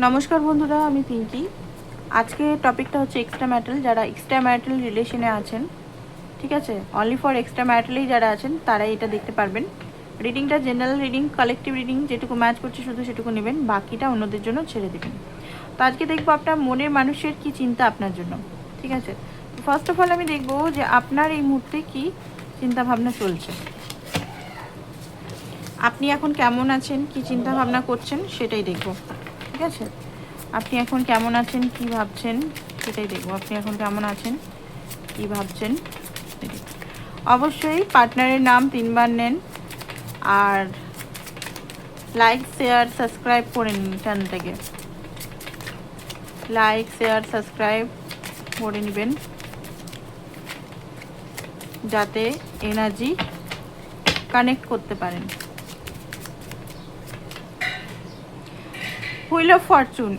নমস্কার বন্ধুরা, আমি পিঙ্কি। আজকে টপিকটা হচ্ছে এক্সট্রা ম্যারিটাল। যারা এক্সট্রা ম্যারিটাল রিলেশনে আছেন, ঠিক আছে, অনলি ফর এক্সট্রা ম্যারিটালেই যারা আছেন তারাই এটা দেখতে পারবেন। রিডিংটা জেনারেল রিডিং, কালেকটিভ রিডিং, যেটুকু ম্যাচ করছে শুধু সেটুকু নেবেন, বাকিটা অন্যদের জন্য ছেড়ে দেবেন। তো আজকে দেখবো আপনার মনের মানুষের কি চিন্তা আপনার জন্য, ঠিক আছে। ফার্স্ট অফ অল আমি দেখবো যে আপনার এই মুহূর্তে কি চিন্তা ভাবনা চলছে, আপনি এখন কেমন আছেন, কি চিন্তা ভাবনা করছেন সেটাই দেখবো, ঠিক আছে। আপনি এখন কেমন আছেন, কি ভাবছেন সেটাই দেখবো। আপনি এখন কেমন আছেন, কি ভাবছেন। অবশ্যই পার্টনারের নাম 3বার নেন, আর লাইক শেয়ার সাবস্ক্রাইব করে নিন। চ্যানেলটাকে লাইক শেয়ার সাবস্ক্রাইব করে নেবেন, যাতে এনার্জি কানেক্ট করতে পারেন। হুইল অফ ফরচুন,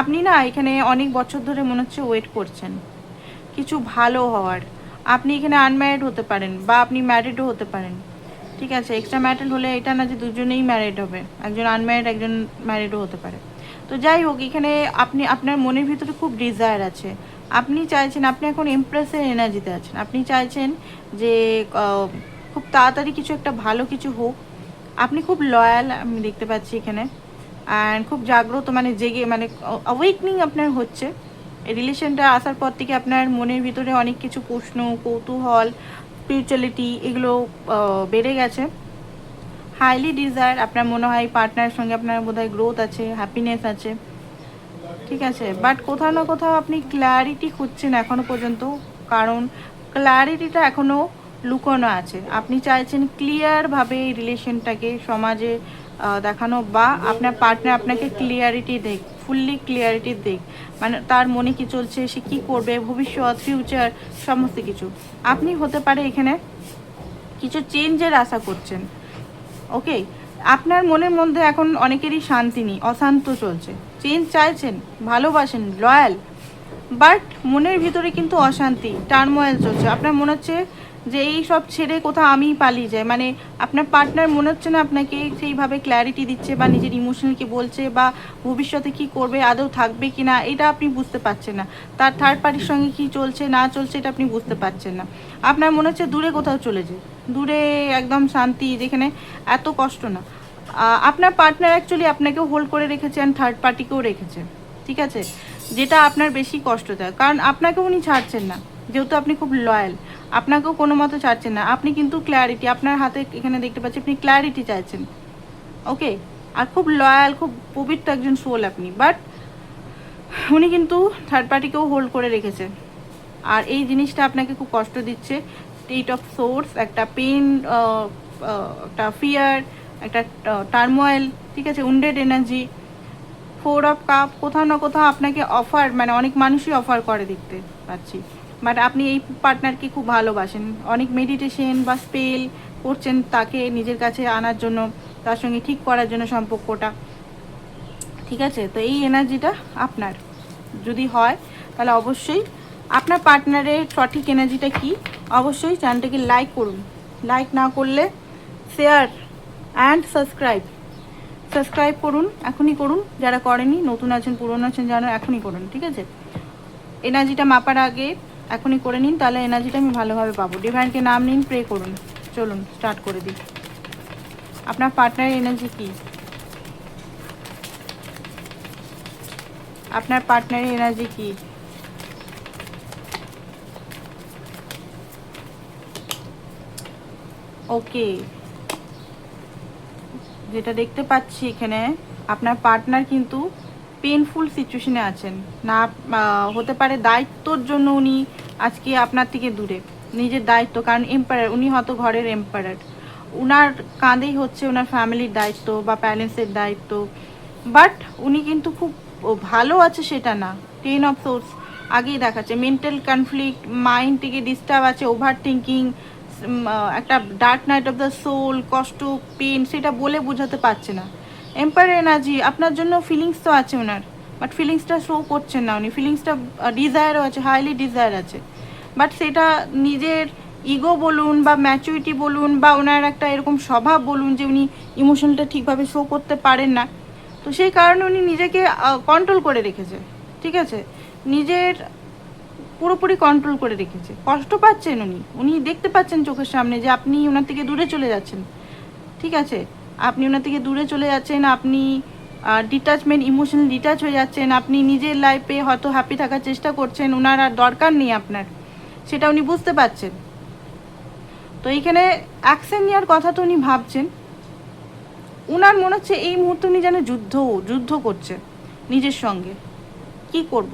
আপনি না এখানে অনেক বছর ধরে মনে হচ্ছে ওয়েট করছেন কিছু ভালো হওয়ার। আপনি এখানে আনম্যারিড হতে পারেন বা আপনি ম্যারিডও হতে পারেন, ঠিক আছে। এক্সট্রা ম্যারিটাল হলে এটা না যে দুজনেই ম্যারিড হবে, একজন আনম্যারিড একজন ম্যারিডও হতে পারে। তো যাই হোক, এখানে আপনি আপনার মনের ভিতরে খুব ডিজায়ার আছে। আপনি চাইছেন, আপনি এখন এমপ্রেসের এনার্জিতে আছেন, আপনি চাইছেন যে খুব তাড়াতাড়ি কিছু একটা ভালো কিছু হোক। আপনি খুব লয়াল আমি দেখতে পাচ্ছি এখানে, অ্যান্ড খুব জাগ্রত, মানে জেগে, মানে অ্যাওয়েকনিং আপনার হচ্ছে। এই রিলেশনটা আসার পর থেকে আপনার মনের ভিতরে অনেক কিছু প্রশ্ন, কৌতূহল, স্পিরিচুয়ালিটি এগুলো বেড়ে গেছে। হাইলি ডিজায়ার, আপনার মনে হয় পার্টনারের সঙ্গে আপনার বোধহয় গ্রোথ আছে, হ্যাপিনেস আছে, ঠিক আছে। বাট কোথাও না কোথাও আপনি ক্ল্যারিটি খুঁজছেন এখনও পর্যন্ত, কারণ ক্ল্যারিটিটা এখনও লুকোনো আছে। আপনি চাইছেন ক্লিয়ারভাবে এই রিলেশনটাকে সমাজে দেখানো, বা আপনার পার্টনার আপনাকে ক্লিয়ারিটি দেখ, ফুললি ক্লিয়ারিটি দেখ, মানে তার মনে কি চলছে, সে কী করবে, ভবিষ্যৎ, ফিউচার, সমস্ত কিছু। আপনি হতে পারে এখানে কিছু চেঞ্জের আশা করছেন, ওকে। আপনার মনের মধ্যে এখন অনেকেরই শান্তি নেই, অশান্ত চলছে। চেঞ্জ চাইছেন, ভালোবাসেন, লয়াল, বাট মনের ভিতরে কিন্তু অশান্তি, টার্মোয়েল চলছে। আপনার মনে হচ্ছে যে এই সব ছেড়ে কোথাও আমিই পালিয়ে যাই, মানে আপনার পার্টনার মনে হচ্ছে না আপনাকে সেইভাবে ক্ল্যারিটি দিচ্ছে বা নিজের ইমোশনালকে বলছে, বা ভবিষ্যতে কি করবে, আদৌ থাকবে কি না এটা আপনি বুঝতে পারছেন না। তার থার্ড পার্টির সঙ্গে কি চলছে না চলছে এটা আপনি বুঝতে পারছেন না। আপনার মনে হচ্ছে দূরে কোথাও চলে যায়, দূরে একদম শান্তি, যেখানে এত কষ্ট না। আপনার পার্টনার অ্যাকচুয়ালি আপনাকেও হোল্ড করে রেখেছে, অ্যান্ড থার্ড পার্টিকেও রেখেছে, ঠিক আছে। যেটা আপনার বেশি কষ্ট দেয়, কারণ আপনাকেও উনি ছাড়ছেন না, যেহেতু আপনি খুব লয়াল, আপনাকেও কোনো মতো ছাড়ছেন না। আপনি কিন্তু ক্ল্যারিটি আপনার হাতে এখানে দেখতে পাচ্ছি, আপনি ক্ল্যারিটি চাইছেন, ওকে। আর খুব লয়াল, খুব পবিত্র একজন সোল আপনি, বাট উনি কিন্তু থার্ড পার্টিকেও হোল্ড করে রেখেছে, আর এই জিনিসটা আপনাকে খুব কষ্ট দিচ্ছে। স্টেট অফ সোর্স, একটা পেন, একটা ফিয়ার, একটা টার্মোয়েল, ঠিক আছে, উন্ডেড এনার্জি। 4 অফ কাপ, কোথাও না কোথাও আপনাকে অফার, মানে অনেক মানুষই অফার করে দেখতে পাচ্ছি, বাট আপনি এই পার্টনারকে খুব ভালোবাসেন। অনেক মেডিটেশন বা স্পেল করছেন তাকে নিজের কাছে আনার জন্য, তার সঙ্গে ঠিক করার জন্য সম্পর্কটা, ঠিক আছে। তো এই এনার্জিটা আপনার যদি হয়, তাহলে অবশ্যই আপনার পার্টনারের সঠিক এনার্জিটা কি, অবশ্যই চ্যানেলটাকে লাইক করুন। লাইক না করলে শেয়ার অ্যান্ড সাবস্ক্রাইব করুন, এখনই করুন। যারা করেনি, নতুন আছেন, পুরনো আছেন, যারা এখনই করুন, ঠিক আছে। এনার্জিটা মাপার আগে এখনই করে নিন, তাহলে এনার্জিটা আমি ভালোভাবে পাবো। ডিভাইনকে নাম নিন, প্রে করুন। চলুন স্টার্ট করে দিই। আপনার পার্টনারের এনার্জি কি, আপনার পার্টনারের এনার্জি কি। ওকে, যেটা দেখতে পাচ্ছি এখানে, আপনার পার্টনার কিন্তু পেনফুল সিচুয়েশনে আছেন না। হতে পারে দায়িত্বর জন্য উনি আজকে আপনার থেকে দূরে, নিজের দায়িত্ব, কারণ এম্পায়ার, উনি হয়তো ঘরের এম্পায়ার, উনার কাঁধেই হচ্ছে ওনার ফ্যামিলির দায়িত্ব বা প্যারেন্টসের দায়িত্ব, বাট উনি কিন্তু খুব ভালো আছে সেটা না। 10 অফ সোর্স আগেই দেখাচ্ছে, মেন্টাল কনফ্লিক্ট, মাইন্ড থেকে ডিস্টার্ব আছে, ওভার থিঙ্কিং, একটা dark night of the soul, কষ্ট, পেন, সেটা বলে বোঝাতে পারছে না। এম্পায়ার এনার্জি, আপনার জন্য ফিলিংস তো আছে ওনার, বাট ফিলিংসটা শো করছেন না উনি। ফিলিংসটা ডিজায়ারও আছে, হাইলি ডিজায়ার আছে, বাট সেটা নিজের ইগো বলুন বা ম্যাচুরিটি বলুন বা ওনার একটা এরকম স্বভাব বলুন যে উনি ইমোশনটা ঠিকভাবে শো করতে পারেন না, তো সেই কারণে উনি নিজেকে কন্ট্রোল করে রেখেছে, ঠিক আছে, নিজের পুরোপুরি কন্ট্রোল করে রেখেছে। কষ্ট পাচ্ছেন উনি, উনি দেখতে পাচ্ছেন চোখের সামনে যে আপনি ওনার থেকে দূরে চলে যাচ্ছেন, ঠিক আছে, আপনি ওনার থেকে দূরে চলে যাচ্ছেন, আপনি ডিটাচমেন্ট, ইমোশনাল ডিটাচ হয়ে যাচ্ছেন, আপনি নিজের লাইফে হয়তো হ্যাপি থাকার চেষ্টা করছেন, ওনার আর দরকার নেই আপনার, সেটা উনি বুঝতে পারছেন। তো এইখানে অ্যাকশন নেওয়ার কথা তো উনি ভাবছেন, উনার মনে হচ্ছে এই মুহূর্তে উনি যেন যুদ্ধ করছে নিজের সঙ্গে। কি করব,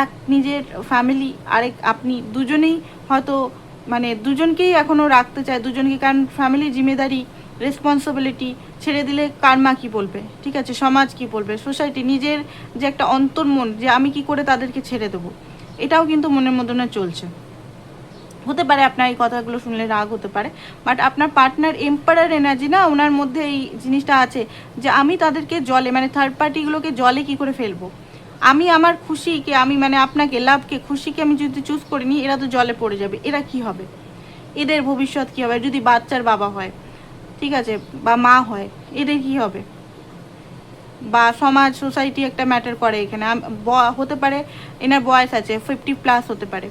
এক নিজের ফ্যামিলি, আরেক আপনি, দুজনেই হয়তো মানে দুজনকেই এখনও রাখতে চায় দুজনকে, কারণ ফ্যামিলির জিম্মেদারি, রেসপন্সিবিলিটি ছেড়ে দিলে কার মা কী বলবে, ঠিক আছে, সমাজ কি বলবে, সোসাইটি, নিজের যে একটা অন্তর্মন যে আমি কি করে তাদেরকে ছেড়ে দেবো, এটাও কিন্তু মনের মধ্যে না চলছে। হতে পারে আপনার এই কথাগুলো শুনলে রাগ হতে পারে, বাট আপনার পার্টনার এম্পারার এনার্জি না, ওনার মধ্যে এই জিনিসটা আছে যে আমি তাদেরকে জলে, মানে থার্ড পার্টিগুলোকে জলে কি করে ফেলবো, আমি আমার খুশিকে, আমি মানে আপনাকে, লাভকে, খুশিকে আমি যদি চুজ করে নিই, এরা তো জলে পড়ে যাবে, এরা কি হবে, এদের ভবিষ্যৎ কী হবে, যদি বাচ্চার বাবা হয়, ঠিক আছে, বা মা হয়, এদের কি হবে, বা সমাজ, সোসাইটি একটা ম্যাটার করে এখানে। হতে পারে এনার বয়স আছে 50+ হতে পারে,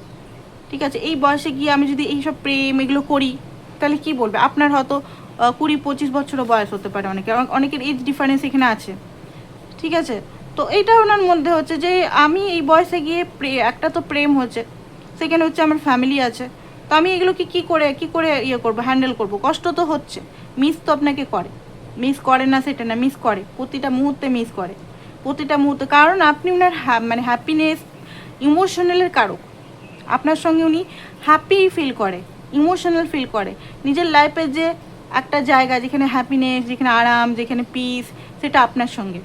ঠিক আছে, এই বয়সে গিয়ে আমি যদি এইসব প্রেম এগুলো করি, তাহলে কি বলবে, আপনার হয়তো 20-25 বছরও বয়স হতে পারে, অনেকের এজ ডিফারেন্স এখানে আছে, ঠিক আছে। তো এইটা ওনার মধ্যে হচ্ছে যে আমি এই বয়সে গিয়ে একটা তো প্রেম হচ্ছে, সেখানে হচ্ছে আমার ফ্যামিলি আছে, তো আমি এগুলোকে কি করে ইয়ে করবো, হ্যান্ডেল করব, কষ্ট তো হচ্ছে, মিস তো আপনাকে করে, মিস করে না সেটা না, মিস করে, প্রতিটা মুহূর্তে মিস করে, প্রতিটা মুহূর্তে, কারণ আপনি ওনার মানে হ্যাপিনেস, ইমোশনালের কারক, আপনার সঙ্গে উনি হ্যাপি ফিল করে, ইমোশনাল ফিল করে, নিজের লাইফের যে একটা জায়গা যেখানে হ্যাপিনেস, যেখানে আরাম, যেখানে পিস, সেটা আপনার সঙ্গে।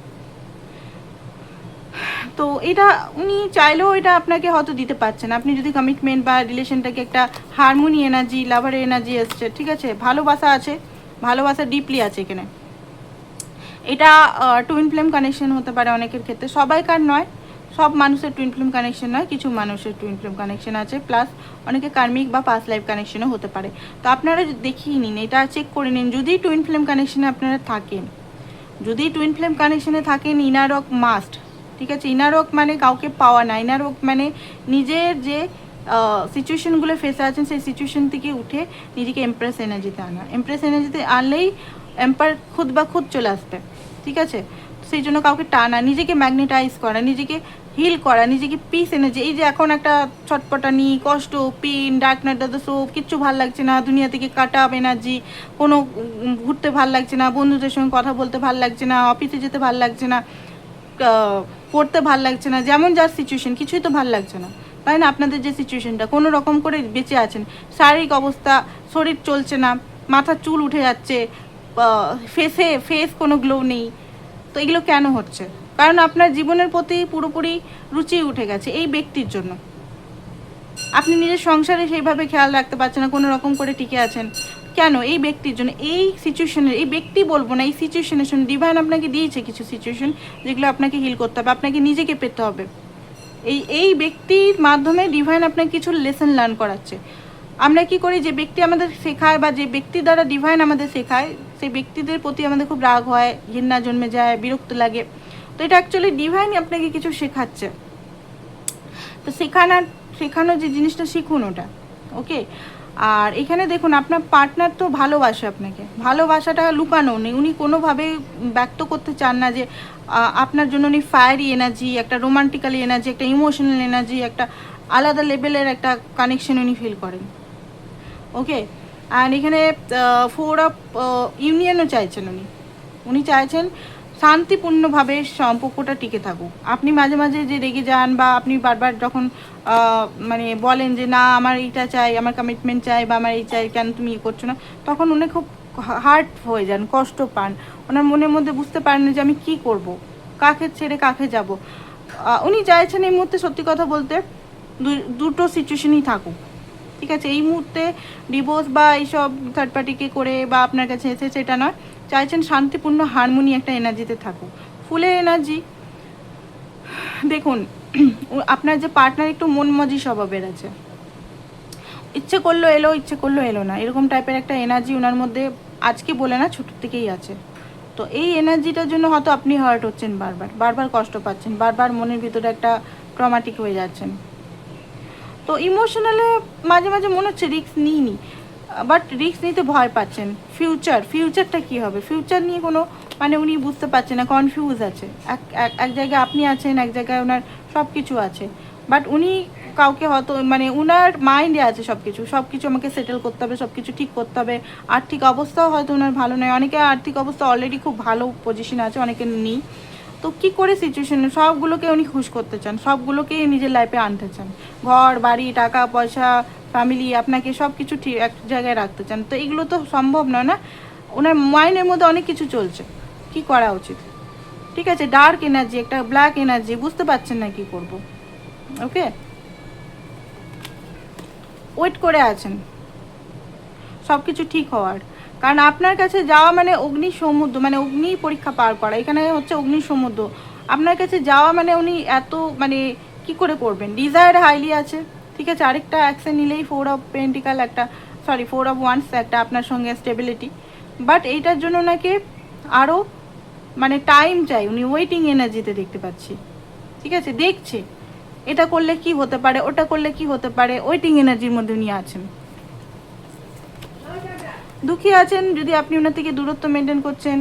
তো এটা উনি চাইলেও এটা আপনাকে হয়তো দিতে পারছেন, আপনি যদি কমিটমেন্ট বা রিলেশনটাকে একটা হারমোনি এনার্জি, লাভারের এনার্জি এসছে, ঠিক আছে, ভালোবাসা আছে, ভালোবাসা ডিপলি আছে এখানে। এটা টুইন ফ্লেম কানেকশন হতে পারে অনেকের ক্ষেত্রে, সবাইকার নয়, সব মানুষের টুইন ফ্লেম কানেকশন নয়, কিছু মানুষের টুইন ফ্লেম কানেকশন আছে, প্লাস অনেকে কার্মিক বা পাস্ট লাইফ কানেকশনও হতে পারে। তো আপনারা দেখিয়ে নিন, এটা চেক করে নিন, যদি টুইন ফ্লেম কানেকশনে আপনারা থাকেন, যদি টুইন ফ্লেম কানেকশনে থাকেন, ইনারক মাস্ট, ঠিক আছে, ইনারক মানে কাউকে পাওয়া না, ইনারক মানে নিজের যে সিচুয়েশনগুলো ফেসে আছেন সেই সিচুয়েশন থেকে উঠে নিজেকে এমপ্রেস এনার্জিতে আনা, এমপ্রেস এনার্জিতে আনলেই এম্পার খুদ বা খুদ চলে আসবে, ঠিক আছে। সেই জন্য কাউকে টানা, নিজেকে ম্যাগনেটাইজ করা, নিজেকে হিল করা, নিজেকে পিস এনার্জি, এই যে এখন একটা ছটপটানি, কষ্ট, pain, dark night of the soul, কিচ্ছু ভাল লাগছে না, দুনিয়া থেকে কাট আপ এনার্জি, কোনো ঘুরতে ভাল লাগছে না, বন্ধুদের সঙ্গে কথা বলতে ভাল লাগছে না, অফিসে যেতে ভাল লাগছে না, পড়তে ভাল লাগছে না, যেমন যার সিচুয়েশন, কিছুই তো ভাল লাগছে না, তাই না, আপনাদের যে সিচুয়েশনটা কোনো রকম করে বেঁচে আছেন, শারীরিক অবস্থা, শরীর চলছে না, মাথার চুল উঠে যাচ্ছে, ফেস কোনো গ্লো নেই, তো এগুলো কেন হচ্ছে, কারণ আপনার জীবনের প্রতি পুরোপুরি রুচি উঠে গেছে এই ব্যক্তির জন্য, আপনি নিজের সংসারে সেইভাবে খেয়াল রাখতে পারছেন না, কোনো রকম করে টিকে আছেন, কেন, এই ব্যক্তির জন্য, এই সিচুয়েশনের, এই ব্যক্তি বলবো না, এই সিচুয়েশনের জন্য ডিভাইন আপনাকে দিয়েছে কিছু সিচুয়েশন, যেগুলো আপনাকে হিল করতে হবে, আপনাকে নিজেকে পেতে হবে, এই ব্যক্তির মাধ্যমে ডিভাইন আপনাকে কিছু লেসন লার্ন করাচ্ছে। আমরা কি করি, যে ব্যক্তি আমাদের শেখায় বা যে ব্যক্তি দ্বারা ডিভাইন আমাদের শেখায়, সেই ব্যক্তিদের প্রতি আমাদের খুব রাগ হয়, ঘৃণা জন্মে যায়, বিরক্ত লাগে, তো এটা অ্যাকচুয়ালি ডিভাইন আপনাকে কিছু শেখাচ্ছে, তো শেখানো যে জিনিসটা শিখুন ওটা, ওকে। আর এখানে দেখুন, আপনার পার্টনার তো ভালোবাসে আপনাকে, ভালোবাসাটা লুকানো নেই, উনি কোনোভাবে ব্যক্ত করতে চান না যে আপনার জন্য উনি ফায়ারি এনার্জি, একটা রোমান্টিক্যালি এনার্জি, একটা ইমোশনাল এনার্জি, একটা আলাদা লেভেলের একটা কানেকশন উনি ফিল করেন, ওকে। অ্যান্ড এখানে 4 অফ ইউনিয়নও চাইছেন উনি চাইছেন শান্তিপূর্ণভাবে সম্পর্কটা টিকে থাকুক। আপনি মাঝে মাঝে যে রেগে যান বা আপনি বারবার যখন মানে বলেন যে না আমার এইটা চাই, আমার কমিটমেন্ট চাই, বা আমার এই চাই, কেন তুমি ইয়ে করছো না, তখন উনি খুব হার্ট হয়ে যান, কষ্ট পান, ওনার মনের মধ্যে বুঝতে পারেন যে আমি কি করব, কাকে ছেড়ে কাকে যাব। উনি চাইছেন এই মুহূর্তে, সত্যি কথা বলতে, দুটো সিচুয়েশনই থাকুক, ঠিক আছে, এই মুহূর্তে ডিভোর্স বা এইসব থার্ড পার্টিকে করে বা আপনার কাছে এসে সেটা নয়, চাইছেন শান্তিপূর্ণ হারমোনি একটা এনার্জিতে থাকুক, ফুলের এনার্জি। দেখুন আপনার যে পার্টনার একটু মনমজি স্বভাবের আছে, ইচ্ছে করলো এলো, ইচ্ছে করলো এলো না, এরকম টাইপের একটা এনার্জি ওনার মধ্যে আজকে বলে না, ছোটোর থেকেই আছে, তো এই এনার্জিটার জন্য হয়তো আপনি হার্ট হচ্ছেন, বারবার বারবার কষ্ট পাচ্ছেন, বারবার মনের ভিতরে একটা ট্রমাটিক হয়ে যাচ্ছেন। তো ইমোশনালে মাঝে মাঝে মনে হচ্ছে রিস্ক নিইনি, বাট রিস্ক নিতে ভয় পাচ্ছেন। ফিউচারটা কী হবে, ফিউচার নিয়ে কোনো মানে উনি বুঝতে পারছেন না, কনফিউজ আছে। এক জায়গায় আপনি আছেন, এক জায়গায় ওনার সব কিছু আছে, বাট উনি কাউকে হয়তো মানে উনার মাইন্ডে আছে সব কিছু, সব কিছু আমাকে সেটেল করতে হবে, সব কিছু ঠিক করতে হবে। আর্থিক অবস্থাও হয়তো ওনার ভালো নয়, অনেকে আর্থিক অবস্থা অলরেডি খুব ভালো পজিশনে আছে, অনেকে নেই। তো কী করে সিচুয়েশনে সবগুলোকে উনি খুশ করতে চান, সবগুলোকেই নিজের লাইফে আনতে চান, ঘর বাড়ি টাকা পয়সা ফ্যামিলি আপনাকে সব কিছু ঠিক এক জায়গায় রাখতে চান। তো এগুলো তো সম্ভব নয় না, ওনার মাইন্ডের মধ্যে অনেক কিছু চলছে, কি করা উচিত? ঠিক আছে, ডার্ক এনার্জি, একটা ব্ল্যাক এনার্জি, বুঝতে পারছেন না কি করব। ওকে, ওয়েট করে আছেন সব কিছু ঠিক হওয়ার, কারণ আপনার কাছে যাওয়া মানে অগ্নি সমুদ্র, মানে অগ্নি পরীক্ষা পার করা, এখানে হচ্ছে অগ্নি সমুদ্র। আপনার কাছে যাওয়া মানে উনি এত মানে কি করে করবেন, ডিজায়ার হাইলি আছে। ঠিক আছে, আরেকটা অ্যাকশন নিলেই 4 অফ পেন্টিকাল, একটা 4 অফ ওয়ান্স, একটা আপনার সঙ্গে স্টেবিলিটি। বাট এইটার জন্য ওনাকে আরও মানে টাইম চাই, উনি ওয়েটিং এনার্জিতে দেখতে পাচ্ছি। ঠিক আছে, দেখছে এটা করলে কি হতে পারে, ওটা করলে কি হতে পারে, ওয়েটিং এনার্জির মধ্যে উনি আছেন। দুঃখী আছেন যদি আপনি ওনার থেকে দূরত্ব মেনটেন করছেন,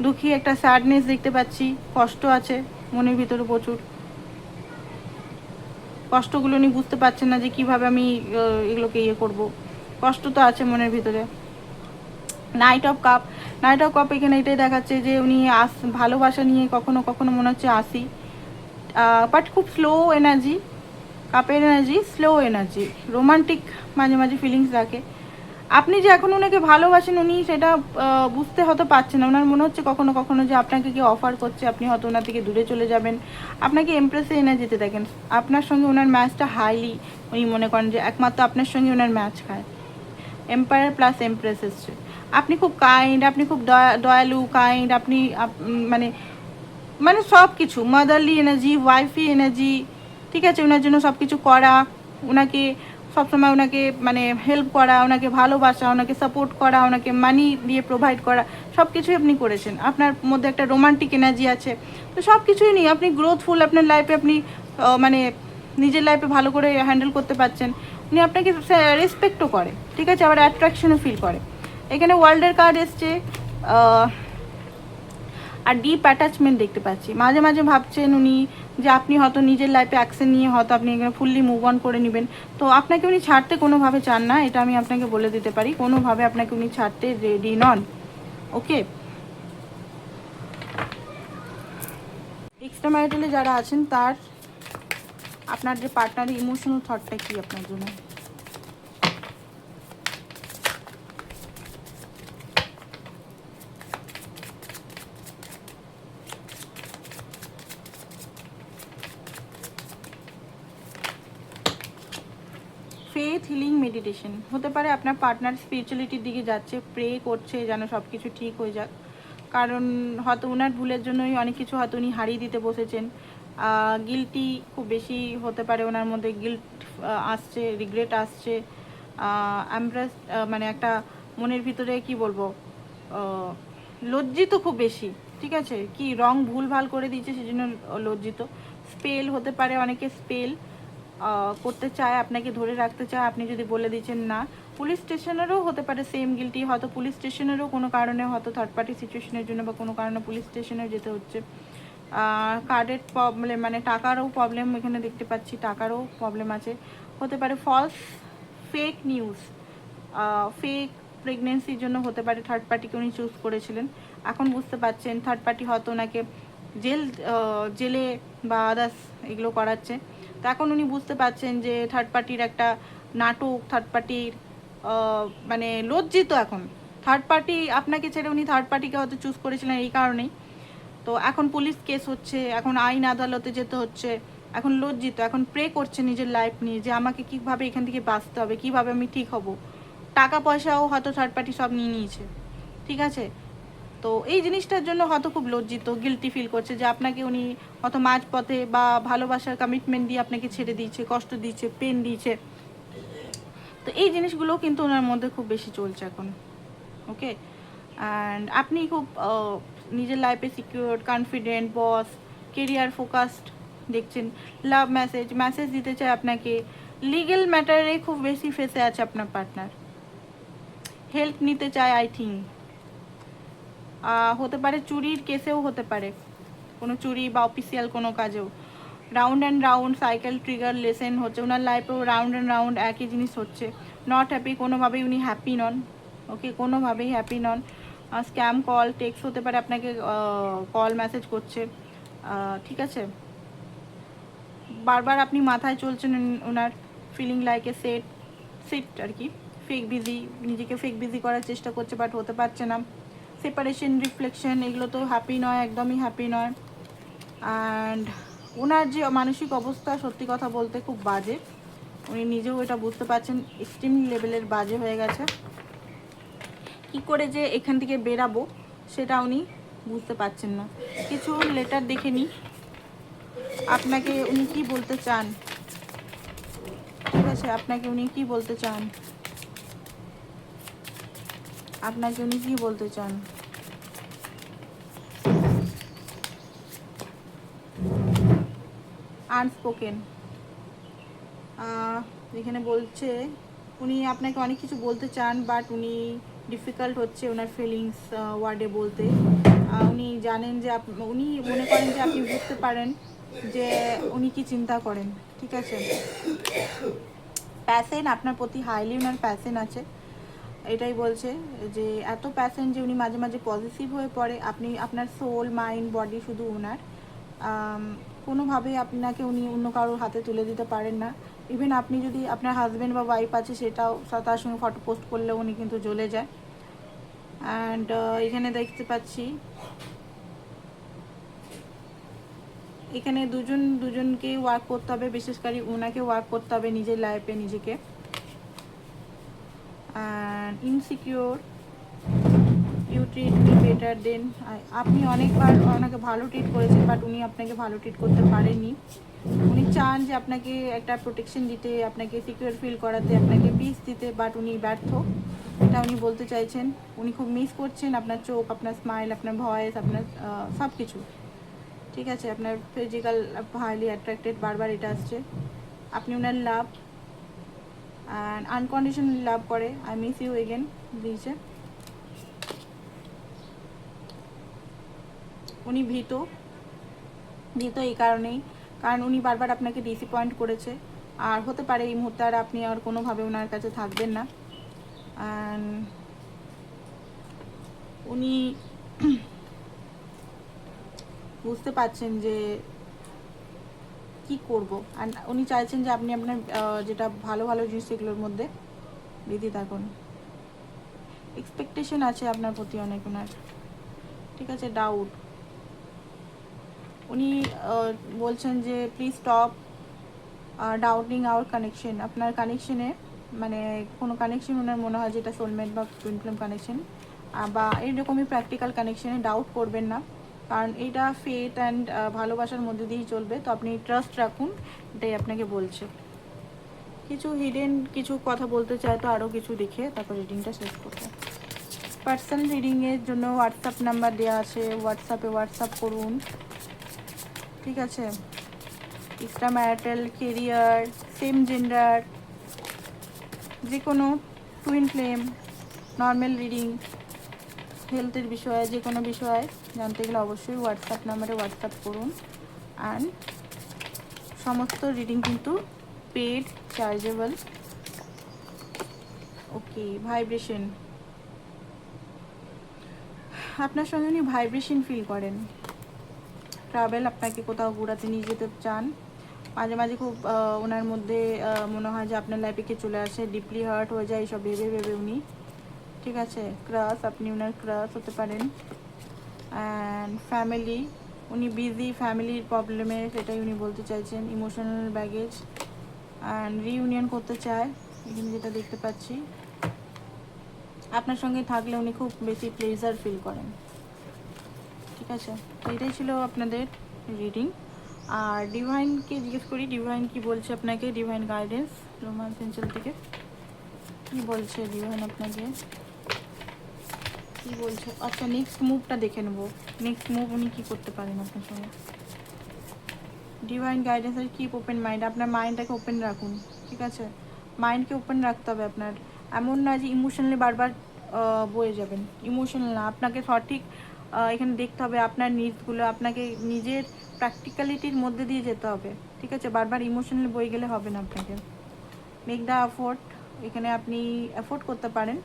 দুঃখী, একটা স্যাডনেস দেখতে পাচ্ছি, কষ্ট আছে মনের ভিতরে প্রচুর কষ্টগুলো, উনি বুঝতে পারছেন না যে কিভাবে আমি এগুলোকে করব, কষ্ট তো আছে মনের ভিতরে। নাইট অফ কাপ এখানে এটাই দেখাচ্ছে যে উনি ভালোবাসা নিয়ে কখনো কখনো মনে হচ্ছে আসি, বাট খুব স্লো এনার্জি, কাপের এনার্জি স্লো এনার্জি, রোমান্টিক মাঝে মাঝে ফিলিংস রাখে। আপনি যে এখন ওনাকে ভালোবাসেন উনি সেটা বুঝতে হয়তো পারছেন না, ওনার মনে হচ্ছে কখনো কখনো যে আপনাকে কি অফার করছে, আপনি হয়তো ওনার থেকে দূরে চলে যাবেন, আপনাকে এমপ্রেসে এনার্জিতে দেখেন। আপনার সঙ্গে ওনার ম্যাচটা হাইলি, উনি মনে করেন যে একমাত্র আপনার সঙ্গে ওনার ম্যাচ খায়। এম্পায়ার প্লাস এমপ্রেস এসছে, আপনি খুব কাইন্ড, আপনি খুব দয়ালু কাইন্ড, আপনি মানে মানে সব কিছু মাদারলি এনার্জি, ওয়াইফি এনার্জি। ঠিক আছে, ওনার জন্য সব কিছু করা, ওনাকে সবসময় ওনাকে মানে হেল্প করা, ওনাকে ভালোবাসা, ওনাকে সাপোর্ট করা, ওনাকে মানি দিয়ে প্রোভাইড করা, সব কিছুই আপনি করেছেন। আপনার মধ্যে একটা রোমান্টিক এনার্জি আছে। তো সব কিছুই নিয়ে আপনি গ্রোথফুল, আপনার লাইফে আপনি মানে নিজের লাইফে ভালো করে হ্যান্ডেল করতে পারছেন। উনি আপনাকে রেসপেক্টও করে, ঠিক আছে, আবার অ্যাট্রাকশনও ফিল করে। এখানে ওয়ার্ল্ডের কার্ড এসছে, আর ডিপ অ্যাটাচমেন্ট দেখতে পাচ্ছি। মাঝে মাঝে ভাবছেন উনি যে আপনি হয়তো নিজের লাইফে অ্যাকশন নিয়ে হয়তো আপনি এখানে ফুললি মুভ অন করে নেবেন। তো আপনাকে উনি ছাড়তে কোনোভাবে চান না, এটা আমি আপনাকে বলে দিতে পারি, কোনোভাবে আপনাকে উনি ছাড়তে রেডি নন। ওকে, এক্সট্রা ম্যারিটালে যারা আছেন তার আপনার যে পার্টনারের ইমোশনাল থটটা কি আপনার জন্য? ফেথ হিলিং মেডিটেশন হতে পারে, আপনার পার্টনার স্পিরিচুয়ালিটির দিকে যাচ্ছে, প্রে করছে যেন সব কিছু ঠিক হয়ে যাক, কারণ হয়তো ওনার ভুলের জন্যই অনেক কিছু হয়তো উনি হারিয়ে দিতে বসেছেন। গিল্টি খুব বেশি হতে পারে ওনার মধ্যে, গিল্ট আসছে, রিগ্রেট আসছে, অ্যাম্প্রেস মানে একটা মনের ভিতরে কি বলবো, লজ্জিত খুব বেশি। ঠিক আছে, কি রং ভুল ভাল করে দিয়েছে সেজন্য লজ্জিত। স্পেল হতে পারে, অনেকে স্পেল করতে চায়, আপনাকে ধরে রাখতে চায়, আপনি যদি বলে দিচ্ছেন না। পুলিশ স্টেশনেরও হতে পারে সেম গিল্টি, হয়তো পুলিশ স্টেশনেরও কোনো কারণে হয়তো থার্ড পার্টি সিচুয়েশনের জন্য বা কোনো কারণে পুলিশ স্টেশনেও যেতে হচ্ছে। কার্ডের প্রবলেম মানে টাকারও প্রবলেম এখানে দেখতে পাচ্ছি, টাকারও প্রবলেম আছে। হতে পারে ফলস ফেক নিউজ, ফেক প্রেগনেন্সির জন্য হতে পারে থার্ড পার্টিকে উনি চুজ করেছিলেন। এখন বুঝতে পারছেন থার্ড পার্টি হয়তো ওনাকে জেলে বা আদার্স এগুলো করাচ্ছে। তো এখন উনি বুঝতে পারছেন যে থার্ড পার্টির একটা নাটক, থার্ড পার্টির মানে লজ্জিত। এখন থার্ড পার্টি আপনাকে ছেড়ে উনি থার্ড পার্টিকে হয়তো চুজ করেছিলেন এই কারণেই। তো এখন পুলিশ কেস হচ্ছে, এখন আইন আদালতে যেতে হচ্ছে, এখন লজ্জিত, এখন প্রে করছে নিজের লাইফ নিয়ে যে আমাকে কীভাবে এখান থেকে বাঁচতে হবে, কীভাবে আমি ঠিক হব। টাকা পয়সাও হয়তো থার্ড পার্টি সব নিয়ে নিয়েছে। ঠিক আছে, তো এই জিনিসটার জন্য হয়তো খুব লজ্জিত, গিল্টি ফিল করছে যে আপনাকে উনি হয়তো মাঝপথে বা ভালোবাসার কমিটমেন্ট দিয়ে আপনাকে ছেড়ে দিয়েছে, কষ্ট দিয়েছে, পেন দিয়েছে। তো এই জিনিসগুলো কিন্তু ওনার মধ্যে খুব বেশি চলছে এখন। ওকে, অ্যান্ড আপনি খুব নিজের লাইফে সিকিউর, কনফিডেন্ট, বস, কেরিয়ার ফোকাসড দেখছেন। লাভ মেসেজ দিতে চায় আপনাকে। লিগেল ম্যাটারে খুব বেশি ফেসে আছে আপনার পার্টনার। হেল্প নিতে চায় আই থিঙ্ক। হতে পারে চুরির কেসেও হতে পারে, কোনো চুরি বা অফিসিয়াল কোনো কাজেও। Round and round cycle trigger lesson হচ্ছে ওনার লাইফেও, রাউন্ড অ্যান্ড রাউন্ড একই জিনিস হচ্ছে। নট হ্যাপি, কোনোভাবেই উনি হ্যাপি নন। ওকে, কোনোভাবেই হ্যাপি নন। স্ক্যাম কল টেক্সট হতে পারে, আপনাকে কল মেসেজ করছে, ঠিক আছে। বারবার আপনি মাথায় চলছেন ওনার, ফিলিং লাইক এ সিট আর কি, ফেক বিজি, নিজেকে ফেক বিজি করার চেষ্টা করছে বাট হতে পারছে না। সেপারেশন, রিফ্লেকশন, এগুলো তো হ্যাপি নয়, একদমই হ্যাপি নয়। অ্যান্ড ওনার যে মানসিক অবস্থা সত্যি কথা বলতে খুব বাজে, উনি নিজেও এটা বুঝতে পারছেন, এক্সট্রিম লেভেলের বাজে হয়ে গেছে। কি করে যে এখান থেকে বেরাবো সেটা উনি বুঝতে পারছেন না। কিছু লেটার দেখে নিই আপনাকে উনি কি বলতে চান, ঠিক আছে। আপনাকে উনি কি বলতে চান, আপনাকে উনি কি বলতে চান। আনস্পোকেন, এখানে বলছে উনি আপনাকে অনেক কিছু বলতে চান বাট উনি ডিফিকাল্ট হচ্ছে ওনার ফিলিংস ওয়ার্ডে বলতে। উনি জানেন যে উনি মনে করেন যে আপনি বুঝতে পারেন যে উনি কি চিন্তা করেন, ঠিক আছে। প্যাশন আপনার প্রতি হাইলি ওনার প্যাশন আছে, এটাই বলছে যে এত প্যাশন যে উনি মাঝে মাঝে পজিটিভ হয়ে পড়ে। আপনি আপনার সোল, মাইন্ড, বডি শুধু ওনার, কোনোভাবেই আপনাকে উনি অন্য কারোর হাতে তুলে দিতে পারেন না। ইভেন আপনি যদি আপনার হাজব্যান্ড বা ওয়াইফ আছে সেটাও তার সঙ্গে ফটো পোস্ট করলেও উনি কিন্তু জ্বলে যায়। অ্যান্ড এখানে দেখতে পাচ্ছি এখানে দুজনকে ওয়ার্ক করতে হবে, বিশেষ করে ওনাকে ওয়ার্ক করতে হবে নিজের লাইফে নিজেকে। And insecure, you treat me better then, আপনি অনেকবার ওনাকে ভালো ট্রিট করেছেন বাট উনি আপনাকে ভালো ট্রিট করতে পারেননি। উনি চান যে আপনাকে একটা প্রোটেকশন দিতে, আপনাকে সিকিউর ফিল করাতে, আপনাকে পিস দিতে, বাট উনি ব্যর্থ, এটা উনি বলতে চাইছেন। উনি খুব মিস করছেন আপনার চোখ, আপনার স্মাইল, আপনার ভয়েস, আপনার সব কিছু, ঠিক আছে। আপনার ফিজিক্যাল হাইলি অ্যাট্রাক্টেড, বারবার এটা আসছে। আপনি ওনার লাভ অ্যান্ড আনকন্ডিশনাল লাভ করে, আই মিস ইউ এগেন দিয়েছে। উনি ভীত এই কারণেই, কারণ উনি বারবার আপনাকে ডিসঅ্যাপয়েন্ট করেছে। আর হতে পারে এই মুহূর্তে আর আপনি আর কোনোভাবে ওনার কাছে থাকবেন না। অ্যান্ড উনি বুঝতে পারছেন যে কি করব, অ্যান্ড উনি চাইছেন যে আপনি আপনার যেটা ভালো ভালো জিনিস সেগুলোর মধ্যে বিধি থাকুন। এক্সপেকটেশন আছে আপনার প্রতি অনেক ওনার, ঠিক আছে। ডাউট, উনি বলছেন যে please stop doubting our connection. আপনার কানেকশনে মানে কোনো কানেকশন ওনার মনে হয় যেটা সোলমেট বা টুইন ফ্লেম কানেকশন বা এইরকমই প্র্যাকটিক্যাল কানেকশনে ডাউট করবেন না, কারণ এইটা ফেথ অ্যান্ড ভালোবাসার মধ্যে দিয়েই চলবে। তো আপনি ট্রাস্ট রাখুন, এটাই আপনাকে বলছে। কিছু হিডেন কিছু কথা বলতে চাই, তো আরও কিছু দেখে তারপর রিডিংটা শেষ করবো। পার্সোনাল রিডিংয়ের জন্য হোয়াটসঅ্যাপ নাম্বার দেওয়া আছে, হোয়াটসঅ্যাপ করুন, ঠিক আছে। Extra marital, career, same gender, যে কোনো টুইন ফ্লেম, নর্মাল রিডিং, হেলথের বিষয়ে যে কোনো বিষয়ে জানতে গেলে অবশ্যই হোয়াটসঅ্যাপ নাম্বারে হোয়াটসঅ্যাপ করুন। অ্যান্ড সমস্ত রিডিং কিন্তু পেড, চার্জেবল। ওকে, ভাইব্রেশন, আপনার সঙ্গে উনি ভাইব্রেশন ফিল করেন। ট্রাভেল, আপনাকে কোথাও ঘোরাতে নিয়ে যেতে চান। মাঝে মাঝে খুব ওনার মধ্যে মনে হয় যে আপনার লাইফে কে চলে আসে, ডিপলি হার্ট হয়ে যায় এইসব ভেবে ভেবে উনি, ঠিক আছে। ক্রাশ, আপনি ওনার ক্রাশ হতে পারেন। অ্যান্ড ফ্যামিলি, উনি বিজি, ফ্যামিলির প্রবলেমে সেটাই উনি বলতে চাইছেন। ইমোশনাল ব্যাগেজ অ্যান্ড রিইউনিয়ন করতে চায়, এখানে যেটা দেখতে পাচ্ছি। আপনার সঙ্গে থাকলে উনি খুব বেশি প্লেজার ফিল করেন, ঠিক আছে। তো এটাই ছিল আপনাদের রিডিং। আর ডিভাইনকে জিজ্ঞেস করি, ডিভাইন কি বলছে আপনাকে, ডিভাইন গাইডেন্স রোম্যান্স এঞ্জেল থেকে কি বলছে ডিভাইন আপনাকে। কি বলছে? আচ্ছা, নেক্সট মুভটা দেখে নেবো। নেক্সট মুভ উনি কী করতে পারেন আপনার সঙ্গে। ডিভাইন গাইডেন্স আর কিপ ওপেন মাইন্ড, আপনার মাইন্ডটাকে ওপেন রাখুন, ঠিক আছে? মাইন্ডকে ওপেন রাখতে হবে আপনার। এমন না যে ইমোশনালি বারবার বয়ে যাবেন, ইমোশনাল না, আপনাকে সঠিক এখানে দেখতে হবে আপনার নিডসগুলো, আপনাকে নিজের প্র্যাকটিক্যালিটির মধ্যে দিয়ে যেতে হবে, ঠিক আছে? বারবার ইমোশনালি বয়ে গেলে হবে না আপনাকে। মেক দ্য এফোর্ট, এখানে আপনি এফোর্ট করতে পারেন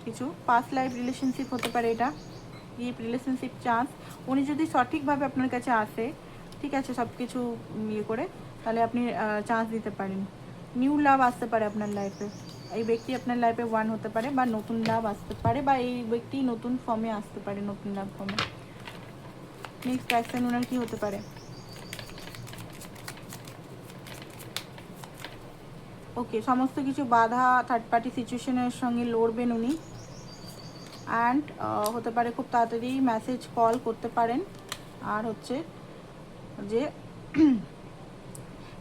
কিছু। পাস্ট লাইফ রিলেশনশিপ হতে পারে এটা, ডিপ রিলেশনশিপ চান্স। উনি যদি সঠিকভাবে আপনার কাছে আসে, ঠিক আছে, সব কিছু ইয়ে করে, তাহলে আপনি চান্স দিতে পারেন। নিউ লাভ আসতে পারে আপনার লাইফে, এই ব্যক্তি আপনার লাইফে ওয়ান হতে পারে, বা নতুন লাভ আসতে পারে, বা এই ব্যক্তি নতুন ফর্মে আসতে পারে, নতুন লাভ ফর্মে। নেক্সট অ্যাকশন ওনার কী হতে পারে? ওকে, সমস্ত কিছু বাধা থার্ড পার্টি সিচুয়েশনের সঙ্গে লড়বেন উনি। অ্যান্ড হতে পারে খুব তাড়াতাড়ি মেসেজ কল করতে পারেন। আর হচ্ছে যে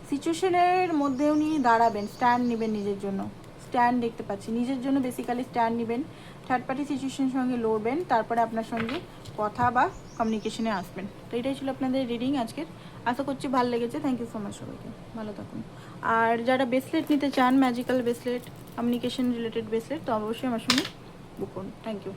সিচুয়েশনের মধ্যে উনি দাঁড়াবেন, স্ট্যান্ড নেবেন নিজের জন্য, স্ট্যান্ড দেখতে পাচ্ছি নিজের জন্য, বেসিক্যালি স্ট্যান্ড নেবেন, থার্ড পার্টি সিচুয়েশনের সঙ্গে লড়বেন, তারপরে আপনার সঙ্গে কথা বা কমিউনিকেশনে আসবেন। তো এটাই ছিল আপনাদের রিডিং আজকের। আশা করছি ভালো লেগেছে। থ্যাংক ইউ সো মাচ সবাইকে, ভালো থাকুন। আর যারা ব্রেসলেট নিতে চান, magical bracelet, communication related bracelet, তো অবশ্যই আমার সঙ্গে বুক করুন। Thank you.